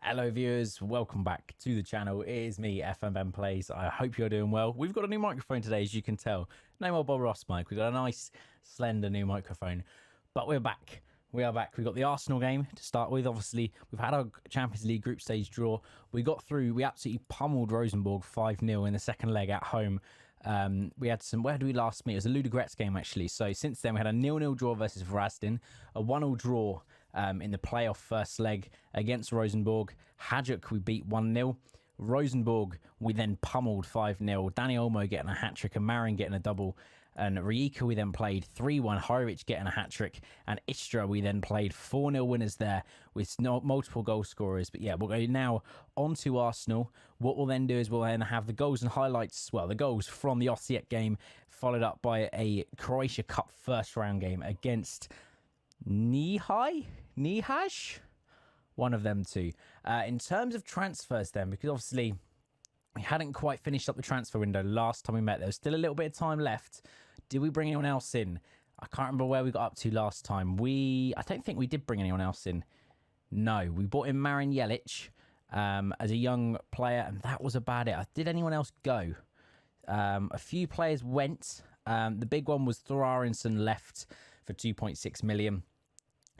Hello viewers, welcome back to the channel. It is me, FMM Plays. I hope you're doing well. We've got a new microphone today, as you can tell. No more Bob Ross mic. We've got a nice, slender new microphone. But we're back. We are back. We've got the Arsenal game to start with. Obviously, we've had our Champions League group stage draw. We got through. We absolutely pummeled Rosenborg 5-0 in the second leg at home. We had some, where did we last meet? It was a Ludogorets game actually. So since then we had a 0-0 draw versus Vrazden, a 1-0 draw in the playoff first leg against Rosenborg. Hajduk we beat 1-0. Rosenborg we then pummeled 5-0. Danny Olmo getting a hat-trick and Marin getting a double. And Rijeka we then played 3-1, Horovic getting a hat-trick, and Istra we then played 4-0 winners there with multiple goal scorers. But yeah, we'll go now on to Arsenal. What we'll then do is we'll then have the goals and highlights, well, the goals from the Osijek game, followed up by a Croatia Cup first round game against Nihaj? One of them two. In terms of transfers then, because obviously we hadn't quite finished up the transfer window last time we met. There was still a little bit of time left. Did we bring anyone else in? I can't remember where we got up to last time. I don't think we did bring anyone else in. No, we brought in Marin Jelic as a young player, and that was about it. Did anyone else go? A few players went. The big one was Thorarinson left for 2.6 million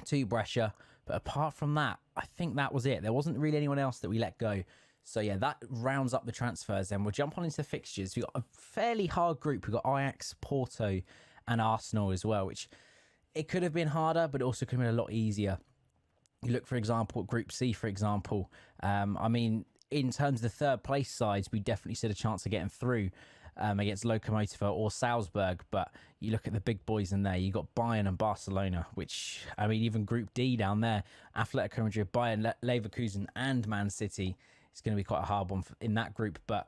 to Brescia. But apart from that, I think that was it. There wasn't really anyone else that we let go. So yeah, that rounds up the transfers. Then we'll jump on into the fixtures. We've got a fairly hard group. We've got Ajax, Porto, and Arsenal as well, which it could have been harder, but it also could have been a lot easier. You look, for example, at Group C, for example. I mean, in terms of the third place sides, we definitely stood a chance of getting through against Lokomotiv or Salzburg. But you look at the big boys in there. You got Bayern and Barcelona, which, I mean, even Group D down there, Atletico Madrid, Bayern, Leverkusen, and Man City. It's going to be quite a hard one in that group, but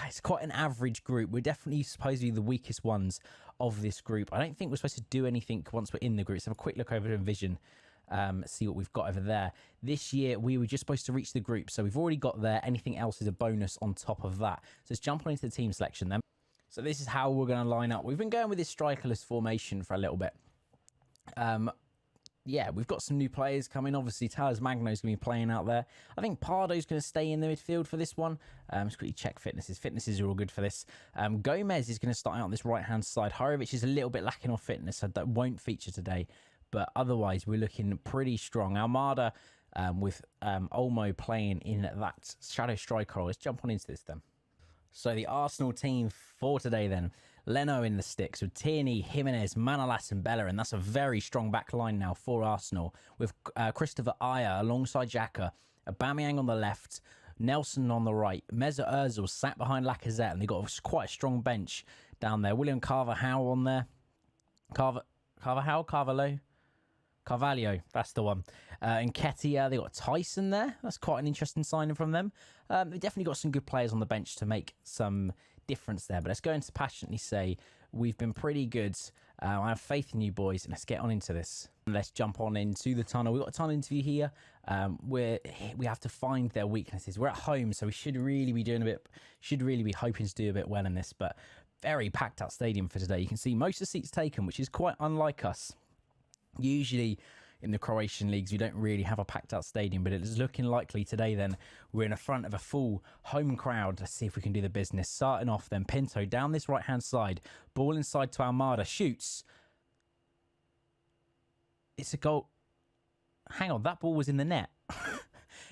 it's quite an average group. We're definitely supposedly the weakest ones of this group. I don't think we're supposed to do anything once we're in the group. So have a quick look over to Envision, see what we've got over there. This year, we were just supposed to reach the group, so we've already got there. Anything else is a bonus on top of that. So let's jump on into the team selection then. So this is how we're going to line up. We've been going with this strikerless formation for a little bit. Yeah, we've got some new players coming. Obviously, Talas Magno's going to be playing out there. I think Pardo's going to stay in the midfield for this one. Just quickly check fitnesses. Fitnesses are all good for this. Gomez is going to start out on this right-hand side. Horovic is a little bit lacking on fitness, so that won't feature today. But otherwise, we're looking pretty strong. Almada with Olmo playing in that shadow striker role. Let's jump on into this then. So the Arsenal team for today then. Leno in the sticks with Tierney, Jimenez, Manolas and Bellerin. That's a very strong back line now for Arsenal. With Christopher Ayer alongside Xhaka, Aubameyang on the left, Nelson on the right, Mesut Ozil sat behind Lacazette, and they've got quite a strong bench down there. William Carvalho on there. Carvalho, that's the one. And Ketia, they got Tyson there. That's quite an interesting signing from them. They've definitely got some good players on the bench to make some difference there. But let's go into passionately say we've been pretty good. I have faith in you boys, and let's get on into this. Let's jump on into the tunnel. We've got a tunnel interview here. We have to find their weaknesses. We're at home, so we should really be hoping to do a bit well in this. But very packed out stadium for today. You can see most of the seats taken, which is quite unlike us. Usually in the Croatian leagues, we don't really have a packed out stadium, but it is looking likely today then. We're in the front of a full home crowd. Let's see if we can do the business. Starting off then, Pinto down this right-hand side. Ball inside to Almada. Shoots. It's a goal. Hang on, that ball was in the net.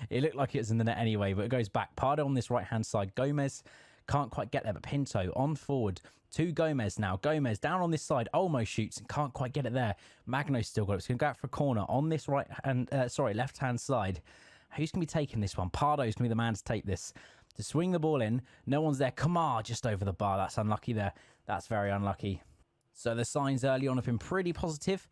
It looked like it was in the net anyway, but it goes back. Pardo on this right-hand side. Gomez can't quite get there, but Pinto on forward to Gomez now. Gomez down on this side. Almost shoots and can't quite get it there. Magno's still got it. It's going to go out for a corner on this left-hand side. Who's going to be taking this one? Pardo's going to be the man to take this. To swing the ball in. No one's there. Kamar just over the bar. That's unlucky there. That's very unlucky. So the signs early on have been pretty positive.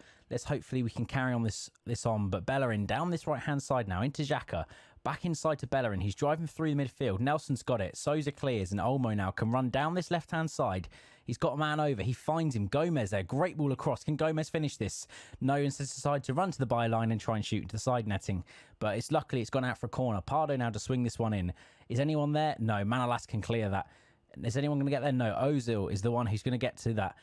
Hopefully we can carry on this on. But Bellerin down this right-hand side now into Xhaka. Back inside to Bellerin. He's driving through the midfield. Nelson's got it. Sousa clears and Olmo now can run down this left-hand side. He's got a man over. He finds him. Gomez there. Great ball across. Can Gomez finish this? No, instead decides to run to the byline and try and shoot into the side netting. But luckily it's gone out for a corner. Pardo now to swing this one in. Is anyone there? No, Manolas can clear that. Is anyone going to get there? No, Ozil is the one who's going to get to that.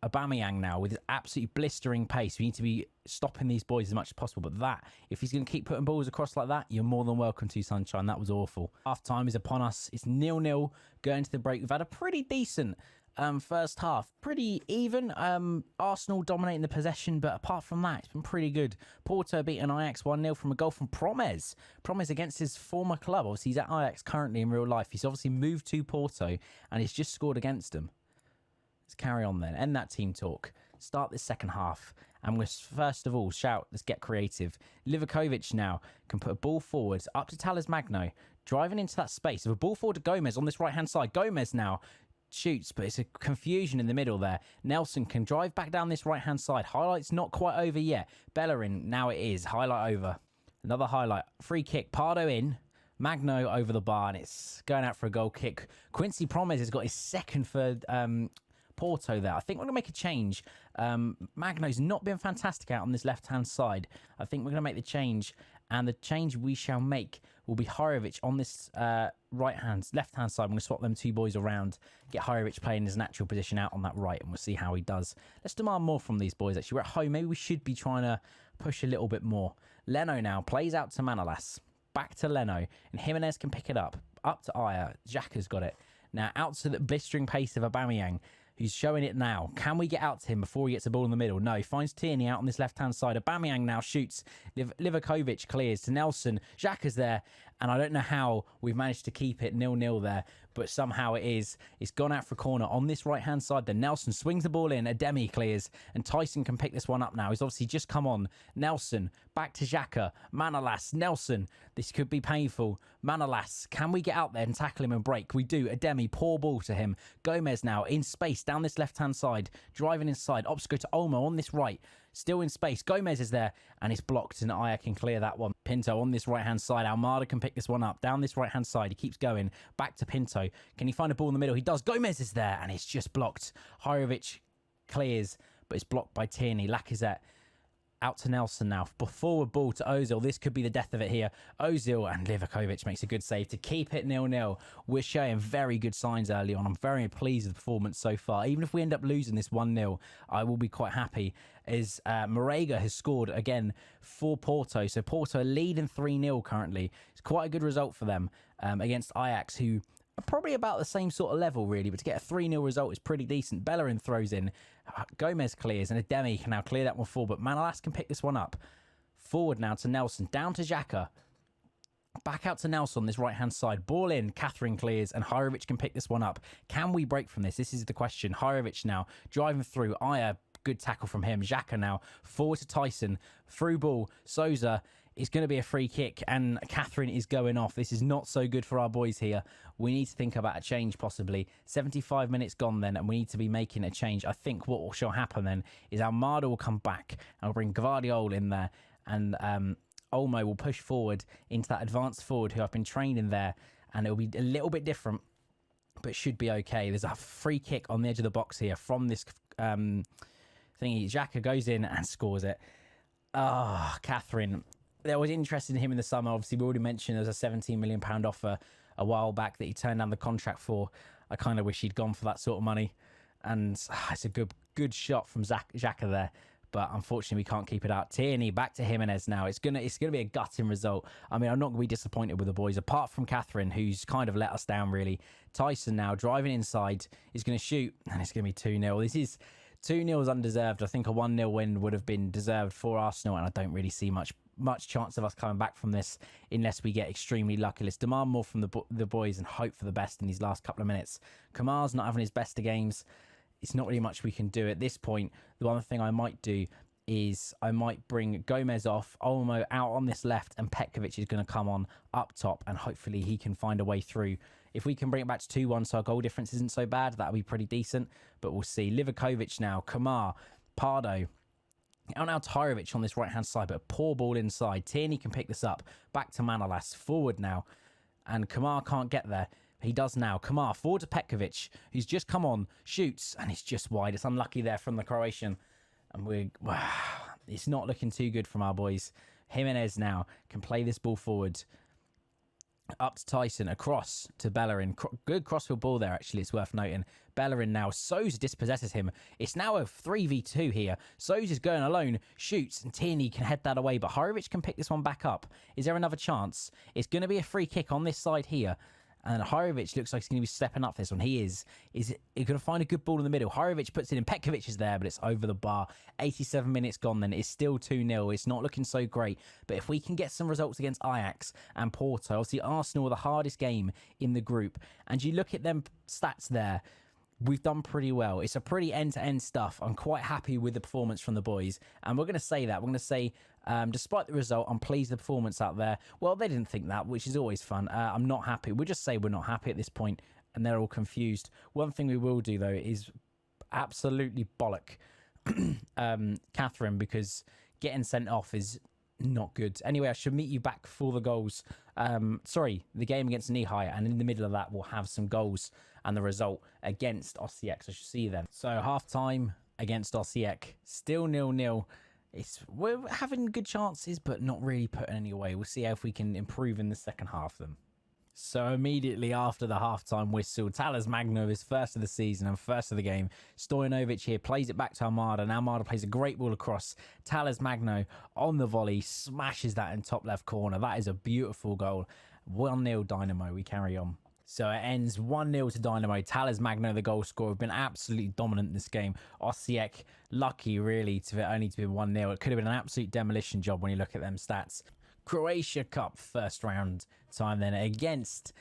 Aubameyang now with his absolutely blistering pace. We need to be stopping these boys as much as possible. But that, if he's going to keep putting balls across like that, you're more than welcome to, Sunshine. That was awful. Half time is upon us. It's 0-0 going to the break. We've had a pretty decent first half, pretty even. Arsenal dominating the possession, but apart from that, it's been pretty good. Porto beating Ajax 1-0 from a goal from Promes. Promes against his former club. Obviously, he's at Ajax currently in real life. He's obviously moved to Porto, and he's just scored against them. Let's carry on then. End that team talk. Start this second half. And we'll first of all shout, let's get creative. Livakovic now can put a ball forward up to Talis Magno, driving into that space. With a ball forward to Gomez on this right-hand side. Gomez now shoots, but it's a confusion in the middle there. Nelson can drive back down this right-hand side. Highlight's not quite over yet. Bellerin, now it is. Highlight over. Another highlight. Free kick. Pardo in. Magno over the bar, and it's going out for a goal kick. Quincy Promes has got his second for Porto there. I think we're going to make a change. Magno's not been fantastic out on this left-hand side. I think we're going to make the change, and the change we shall make will be Horovic on this left-hand side. I'm going to swap them two boys around, get Horovic playing his natural position out on that right, and we'll see how he does. Let's demand more from these boys, actually. We're at home. Maybe we should be trying to push a little bit more. Leno now plays out to Manolas. Back to Leno, and Jimenez can pick it up. Up to Aya. Xhaka's got it. Now out to the blistering pace of Aubameyang, who's showing it now. Can we get out to him before he gets the ball in the middle? No, he finds Tierney out on this left-hand side. Aubameyang now shoots. Livakovic clears to Nelson. Xhaka's there, and I don't know how we've managed to keep it 0-0 there, but somehow it is. It's gone out for a corner on this right-hand side. Then Nelson swings the ball in. Ademi clears, and Tyson can pick this one up now. He's obviously just come on. Nelson, back to Xhaka. Manolas, Nelson. This could be painful. Manolas, can we get out there and tackle him and break? We do. Ademi, poor ball to him. Gomez now in space down this left-hand side. Driving inside. Ops go to Olmo on this right. Still in space. Gomez is there, and it's blocked, and Aya can clear that one. Pinto on this right-hand side. Almada can pick this one up. Down this right-hand side. He keeps going. Back to Pinto. Can he find a ball in the middle? He does. Gomez is there, and it's just blocked. Horovic clears, but it's blocked by Tierney. Lacazette out to Nelson now. Forward ball to Ozil. This could be the death of it here. Ozil, and Livakovic makes a good save to keep it 0-0. We're showing very good signs early on. I'm very pleased with the performance so far. Even if we end up losing this 1-0, I will be quite happy, as Marega has scored again for Porto. So Porto are leading 3-0 currently. It's quite a good result for them against Ajax, who are probably about the same sort of level, really, but to get a 3-0 result is pretty decent. Bellerin throws in. Gomez clears, and Ademi can now clear that one forward, but Manolas can pick this one up. Forward now to Nelson, down to Xhaka. Back out to Nelson on this right-hand side. Ball in, Catherine clears, and Horovic can pick this one up. Can we break from this? This is the question. Horovic now driving through. Aya, good tackle from him. Xhaka now forward to Tyson. Through ball. Souza. It's going to be a free kick, and Catherine is going off. This is not so good for our boys here. We need to think about a change, possibly. 75 minutes gone then, and we need to be making a change. I think what shall happen then is Almada will come back, and we'll bring Gvardiol in there, and Olmo will push forward into that advanced forward who I've been training there, and it'll be a little bit different, but should be okay. There's a free kick on the edge of the box here from this thingy. Xhaka goes in and scores it. Catherine. There was interest in him in the summer. Obviously, we already mentioned there was a £17 million offer a while back that he turned down the contract for. I kind of wish he'd gone for that sort of money. And it's a good shot from Xhaka there. But unfortunately, we can't keep it out. Tierney back to Jimenez now. It's gonna be a gutting result. I mean, I'm not going to be disappointed with the boys, apart from Catherine, who's kind of let us down, really. Tyson now driving inside. He's going to shoot, and it's going to be 2-0. This is 2-0 is undeserved. I think a 1-0 win would have been deserved for Arsenal, and I don't really see much chance of us coming back from this unless we get extremely lucky. Let's demand more from the boys and hope for the best in these last couple of minutes. Kamar's not having his best of games. It's not really much we can do at this point. The one thing I might do is I might bring Gomez off, Olmo out on this left, and Petkovic is going to come on up top, and hopefully he can find a way through. If we can bring it back to 2-1 so our goal difference isn't so bad, that'll be pretty decent, but we'll see. Livakovic now, Kamar, Pardo, out now Tyrovic on this right-hand side, but a poor ball inside. Tierney can pick this up. Back to Manolas. Forward now. And Kamar can't get there. He does now. Kamar forward to Petkovic, who's just come on, shoots, and it's just wide. It's unlucky there from the Croatian. And it's not looking too good from our boys. Jimenez now can play this ball forward. Up to Tyson, across to Bellerin. Good crossfield ball there, actually, it's worth noting. Bellerin now. Sousa dispossesses him. It's now a 3v2 here. Sousa's going alone, shoots, and Tierney can head that away, but Horovic can pick this one back up. Is there another chance? It's going to be a free kick on this side here. And Horovic looks like he's going to be stepping up for this one. He is. Is he going to find a good ball in the middle? Horovic puts it in. Petkovic is there, but it's over the bar. 87 minutes gone then. It's still 2-0. It's not looking so great. But if we can get some results against Ajax and Porto, obviously Arsenal are the hardest game in the group. And you look at them stats there. We've done pretty well. It's a pretty end-to-end stuff. I'm quite happy with the performance from the boys. And we're going to say that. We're going to say, despite the result, I'm pleased with the performance out there. Well, they didn't think that, which is always fun. I'm not happy. We'll just say we're not happy at this point, and they're all confused. One thing we will do, though, is absolutely bollock Catherine, because getting sent off is not good. Anyway, I should meet you back for the goals. The game against Nihai, and in the middle of that, we'll have some goals and the result against Osijek. So I should see you then. So half time against Osijek, still 0-0. We're having good chances, but not really putting any away. We'll see if we can improve in the second half then. So immediately after the halftime whistle, Talas Magno is first of the season and first of the game. Stojanovic here plays it back to Almada, and Almada plays a great ball across. Talas Magno on the volley, smashes that in top left corner. That is a beautiful goal. 1-0 Dynamo, we carry on. So it ends 1-0 to Dynamo. Talas Magno, the goal scorer, have been absolutely dominant in this game. Osijek, lucky really only to be 1-0. It could have been an absolute demolition job when you look at them stats. Croatia Cup first round time then against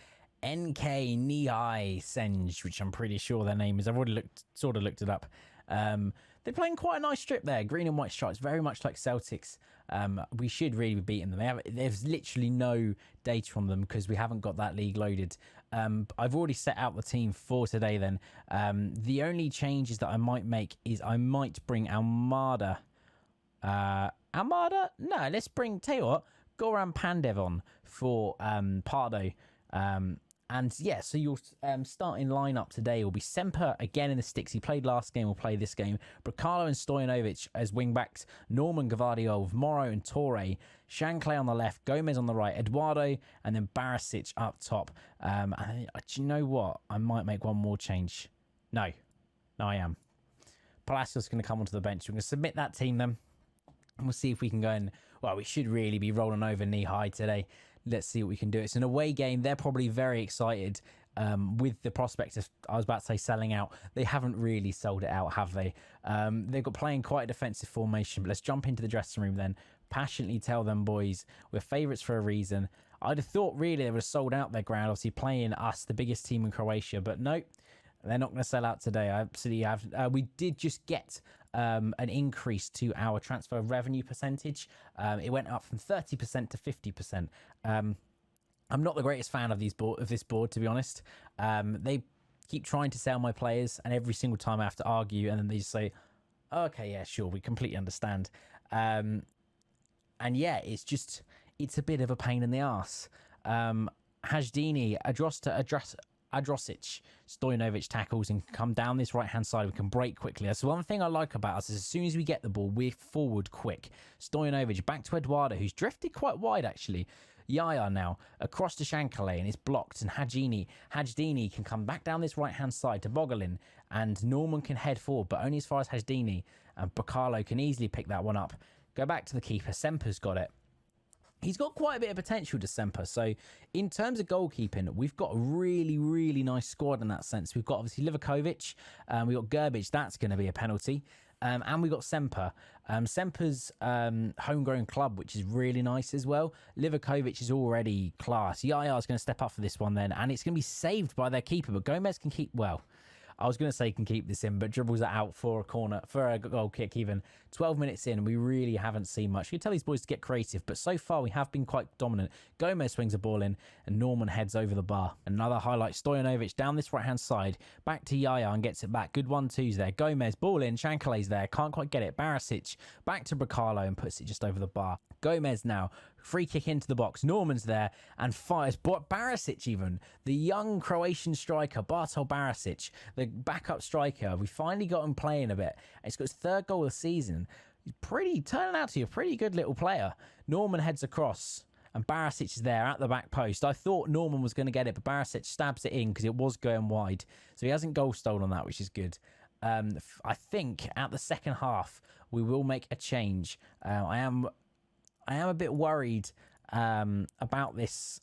NK Nihai Senj, which I'm pretty sure their name is. I've already looked it up. They're playing quite a nice strip there. Green and white stripes, very much like Celtics. We should really be beating them. There's literally no data from them because we haven't got that league loaded. I've already set out the team for today then. The only changes that I might make is I might bring Almada. Almada? No, let's bring, tell you what, Goran Pandev on for Pardo. And yeah, so your starting lineup today will be Semper again in the sticks. He played last game, will play this game. Bracalo and Stojanovic as wing backs. Norman Gvardiol, Morrow and Torre. Shankly on the left, Gomez on the right, Eduardo, and then Barisic up top. And do you know what? I might make one more change. No, I am. Palacios going to come onto the bench. We're going to submit that team then. And we'll see if we can go and, well, we should really be rolling over Nihai today. Let's see what we can do. It's an away game. They're probably very excited with the prospect of, I was about to say, selling out. They haven't really sold it out, have they? They've got playing quite a defensive formation. But let's jump into the dressing room then. Passionately tell them, boys, we're favourites for a reason. I'd have thought really they would have sold out their ground, obviously playing us, the biggest team in Croatia. But no, they're not going to sell out today. I absolutely have. We did just get an increase to our transfer revenue percentage. It went up from 30% to 50%. I'm not the greatest fan of this board, to be honest. They keep trying to sell my players, and every single time I have to argue, and then they just say, okay, yeah, sure, we completely understand. And yeah, it's a bit of a pain in the arse. Hajdini, Adrosic, Stojanovic tackles and come down this right-hand side. We can break quickly. That's one thing I like about us is as soon as we get the ball, we're forward quick. Stojanovic back to Eduardo, who's drifted quite wide, actually. Yaya now across to Shankale and it's blocked, and Hajdini can come back down this right-hand side to Bogolin, and Norman can head forward, but only as far as Hajdini, and Bacalo can easily pick that one up. Go back to the keeper. Semper's got it. He's got quite a bit of potential to Semper. So in terms of goalkeeping, we've got a really, really nice squad in that sense. We've got obviously Livakovic, we've got Gerbic, that's going to be a penalty. And we've got Semper. Semper's homegrown club, which is really nice as well. Livakovic is already class. Yaya is going to step up for this one then, and it's going to be saved by their keeper. But Gomez can keep, well, I was going to say can keep this in, but dribbles it out for a corner, for a goal kick even. 12 minutes in, we really haven't seen much. You can tell these boys to get creative, but so far we have been quite dominant. Gomez swings a ball in, and Norman heads over the bar. Another highlight, Stojanovic down this right-hand side, back to Yaya and gets it back. Good 1-2s there. Gomez, ball in, Shankale's there, can't quite get it. Barisic, back to Bracalo and puts it just over the bar. Gomez now, free kick into the box. Norman's there and fires. Barisic even, the young Croatian striker, Bartol Barisic, the backup striker. We finally got him playing a bit. He's got his third goal of the season. He's turning out to be a pretty good little player. Norman heads across and Barisic is there at the back post. I thought Norman was going to get it, but Barisic stabs it in because it was going wide. So he hasn't goal stolen on that, which is good. I think at the second half we will make a change. I am a bit worried about this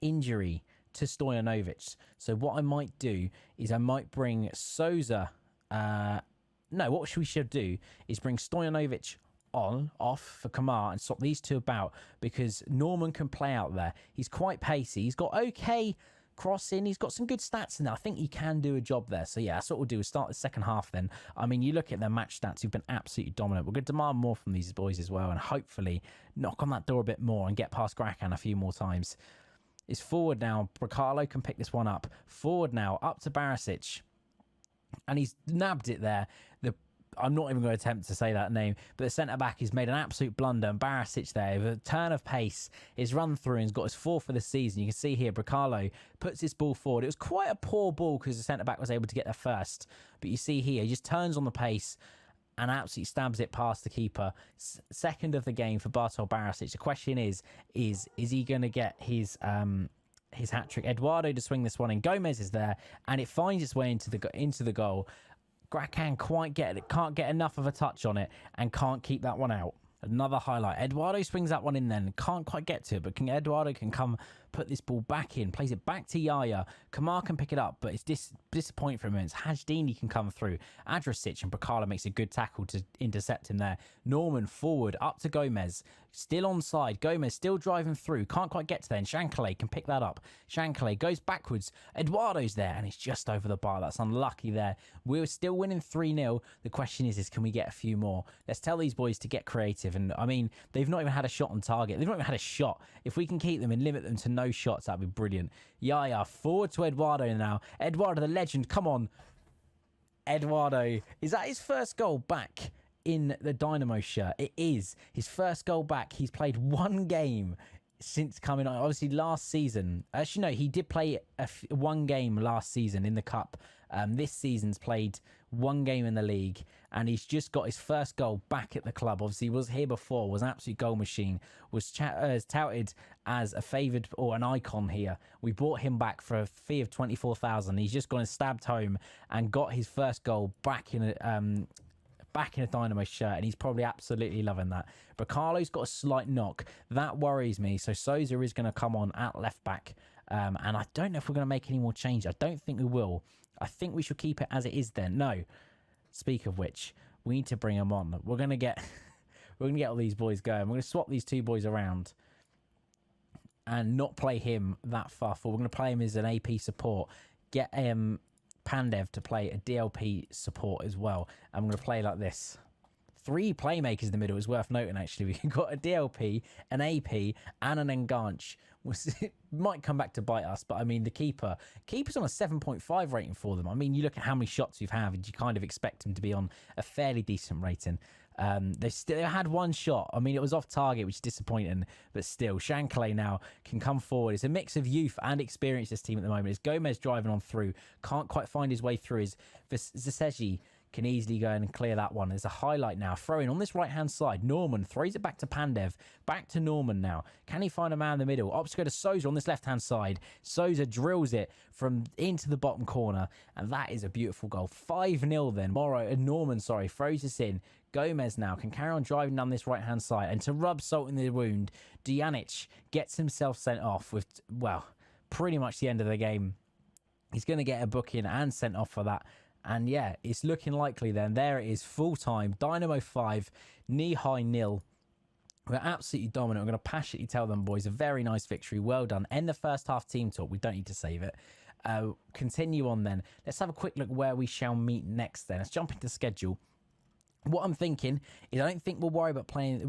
injury to Stojanovic. So what I might do is I might bring Souza. No, what we should do is bring Stojanovic off for Kamar and swap these two about, because Norman can play out there. He's quite pacey. He's got okay crossing. He's got some good stats in there. I think he can do a job there. So yeah, that's what we'll do is start the second half then. I mean, you look at their match stats, who've been absolutely dominant. We're going to demand more from these boys as well, and hopefully knock on that door a bit more and get past Gracan a few more times. It's forward now. Bracalo can pick this one up. Forward now, up to Barisic. And he's nabbed it there. I'm not even going to attempt to say that name, but the centre-back has made an absolute blunder, and Barisic there, with a turn of pace, is run through and has got his fourth for the season. You can see here, Bracalo puts this ball forward. It was quite a poor ball because the centre-back was able to get there first, but you see here, he just turns on the pace and absolutely stabs it past the keeper. Second of the game for Bartol Barisic. The question is he going to get his hat-trick? Eduardo to swing this one in. Gomez is there, and it finds its way into the goal. Gracan can't get enough of a touch on it and can't keep that one out. Another highlight. Eduardo swings that one in then. Can't quite get to it, but Eduardo can come put this ball back in. Plays it back to Yaya. Kamar can pick it up, but it's disappointing for him. It's Hajdini can come through. Adrasic and Bracalo makes a good tackle to intercept him there. Norman forward, up to Gomez. Still onside. Gomez still driving through. Can't quite get to there. And Shankale can pick that up. Shankale goes backwards. Eduardo's there, and he's just over the bar. That's unlucky there. We're still winning 3-0. The question is can we get a few more? Let's tell these boys to get creative. And I mean, they've not even had a shot on target. They've not even had a shot. If we can keep them and limit them to no shots, that'd be brilliant. Yaya forward to Eduardo now. Eduardo, the legend. Come on. Eduardo. Is that his first goal back in the Dynamo shirt? It is his first goal back. He's played one game since coming on. Obviously, last season. Actually, no, he did play one game last season in the Cup. This season's played one game in the league, and he's just got his first goal back at the club. Obviously, he was here before, was an absolute goal machine, was touted as a favoured or an icon here. We bought him back for a fee of 24,000. He's just gone and stabbed home and got his first goal back in a Dynamo shirt, and he's probably absolutely loving that. Bracalo's got a slight knock. That worries me. So Souza is going to come on at left back, and I don't know if we're going to make any more changes. I don't think we will. I think we should keep it as it is then. No. Speak of which, we need to bring them on. We're going to get all these boys going. We're going to swap these two boys around and not play him that far forward. We're going to play him as an AP support. Get Pandev to play a DLP support as well. I'm going to play like this. 3 playmakers in the middle is worth noting, actually. We've got a DLP, an AP, and an Enganche. It might come back to bite us, but I mean, the keeper's on a 7.5 rating for them. I mean, you look at how many shots we've had, and you kind of expect him to be on a fairly decent rating. They still had one shot. I mean, it was off target, which is disappointing, but still, Shankale now can come forward. It's a mix of youth and experience, this team at the moment. It's Gomez driving on through, can't quite find his way through. Zaseji can easily go in and clear that one. There's a highlight now. Throwing on this right-hand side. Norman throws it back to Pandev. Back to Norman now. Can he find a man in the middle? Opts go to Souza on this left-hand side. Souza drills it from into the bottom corner, and that is a beautiful goal. 5-0 then. Norman throws this in. Gomez now can carry on driving down this right-hand side, and to rub salt in the wound, Djanic gets himself sent off with, well, pretty much the end of the game. He's going to get a booking and sent off for that. And yeah, it's looking likely then. There it is, full-time. Dynamo 5, Knee-High 0. We're absolutely dominant. I'm going to passionately tell them, boys, a very nice victory. Well done. End the first half team talk. We don't need to save it. Continue on then. Let's have a quick look where we shall meet next then. Let's jump into the schedule. What I'm thinking is I don't think we'll worry about playing.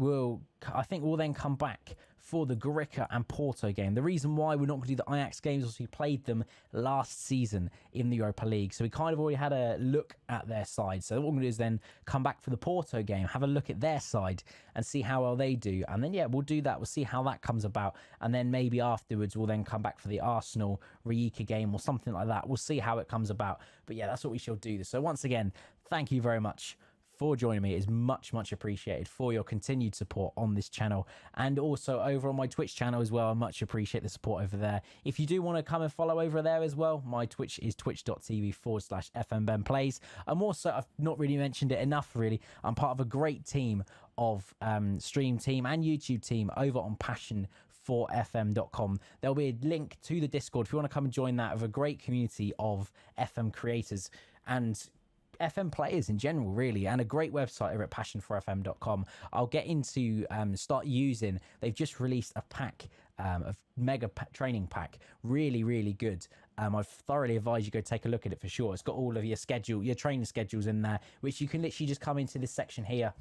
I think we'll then come back for the Gorica and Porto game. The reason why we're not going to do the Ajax games is we played them last season in the Europa League. So we kind of already had a look at their side. So what we're going to do is then come back for the Porto game, have a look at their side and see how well they do. And then, yeah, we'll do that. We'll see how that comes about. And then maybe afterwards, we'll then come back for the Arsenal Rijeka game or something like that. We'll see how it comes about. But yeah, that's what we shall do. So once again, thank you very much for joining me. It is much appreciated for your continued support on this channel, and also over on my Twitch channel as well. I much appreciate the support over there. If you do want to come and follow over there as well, my Twitch is twitch.tv/FMBenPlays. I'm also, I've not really mentioned it enough really, I'm part of a great team of stream team and YouTube team over on passion4fm.com. There'll be a link to the Discord if you want to come and join that, of a great community of FM creators and FM players in general, really, and a great website over at passion4fm.com. I'll get into start using, they've just released a pack of training pack, really good. I've thoroughly advised you go take a look at it for sure. It's got all of your training schedules in there, which you can literally just come into this section here,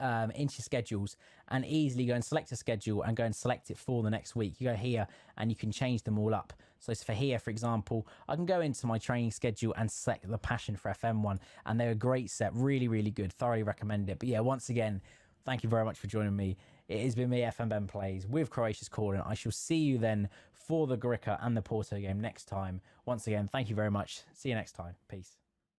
into your schedules, and easily go and select a schedule and go and select it for the next week. You go here and you can change them all up. So for here, for example, I can go into my training schedule and select the Passion for FM one, and they're a great set, really good, thoroughly recommend it. But yeah, once again, thank you very much for joining me. It has been me, FM Ben Plays, with Croatia's Calling. I shall see you then for the Gorica and the Porto game next time. Once again, thank you very much. See you next time. Peace.